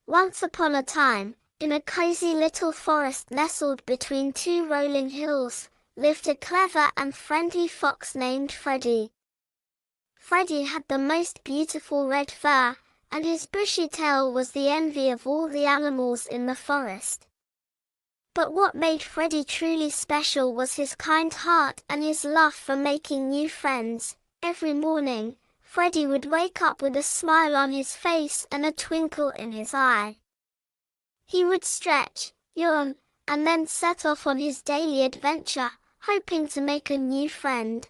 Once upon a time, in a cozy little forest nestled between two rolling hills, lived a clever and friendly fox named Freddie. Freddie had the most beautiful red fur, and his bushy tail was the envy of all the animals in the forest. But what made Freddie truly special was his kind heart and his love for making new friends. Every morning, Freddie would wake up with a smile on his face and a twinkle in his eye. He would stretch, yawn, and then set off on his daily adventure, hoping to make a new friend.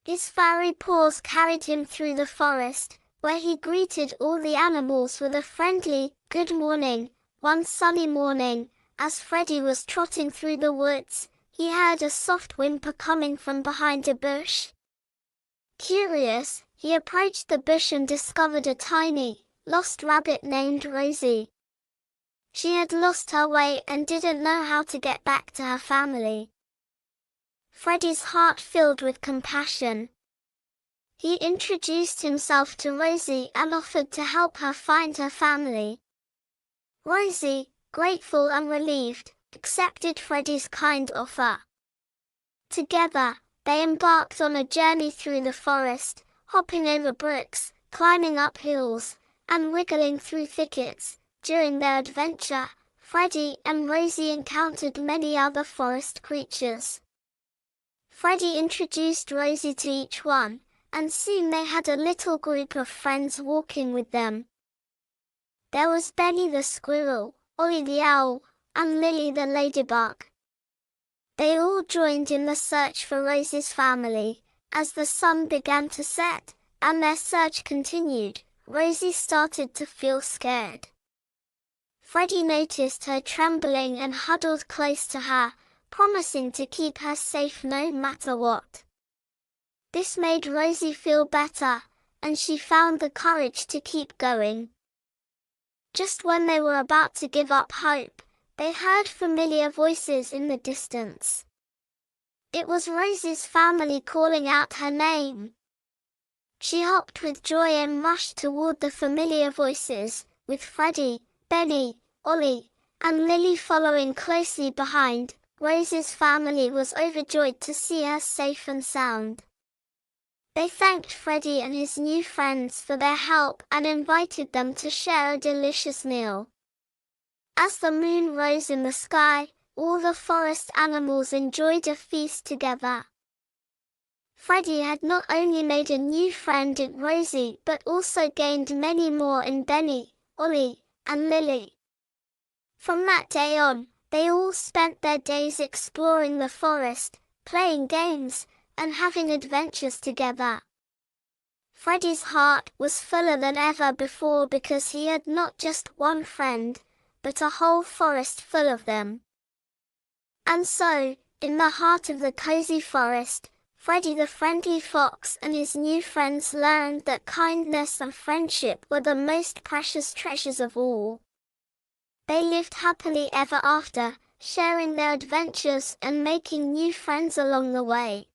His furry paws carried him through the forest, where he greeted all the animals with a friendly, "Good morning." One sunny morning, as Freddie was trotting through the woods, he heard a soft whimper coming from behind a bush. Curious, he approached the bush and discovered a tiny, lost rabbit named Rosie. She had lost her way and didn't know how to get back to her family. Freddie's heart filled with compassion. He introduced himself to Rosie and offered to help her find her family. Rosie, grateful and relieved, accepted Freddie's kind offer. Together, they embarked on a journey through the forest, hopping over brooks, climbing up hills, and wiggling through thickets. During their adventure, Freddie and Rosie encountered many other forest creatures. Freddie introduced Rosie to each one, and soon they had a little group of friends walking with them. There was Benny the squirrel, Ollie the owl, and Lily the ladybug. They all joined in the search for Rosie's family. As the sun began to set, and their search continued, Rosie started to feel scared. Freddie noticed her trembling and huddled close to her, promising to keep her safe no matter what. This made Rosie feel better, and she found the courage to keep going. Just when they were about to give up hope, they heard familiar voices in the distance. It was Rosie's family calling out her name. She hopped with joy and rushed toward the familiar voices, with Freddie, Benny, Ollie, and Lily following closely behind. Rosie's family was overjoyed to see her safe and sound. They thanked Freddie and his new friends for their help and invited them to share a delicious meal. As the moon rose in the sky, all the forest animals enjoyed a feast together. Freddie had not only made a new friend in Rosie but also gained many more in Benny, Ollie, and Lily. From that day on, they all spent their days exploring the forest, playing games, and having adventures together. Freddie's heart was fuller than ever before because he had not just one friend, but a whole forest full of them. And so, in the heart of the cozy forest, Freddie the friendly fox and his new friends learned that kindness and friendship were the most precious treasures of all. They lived happily ever after, sharing their adventures and making new friends along the way.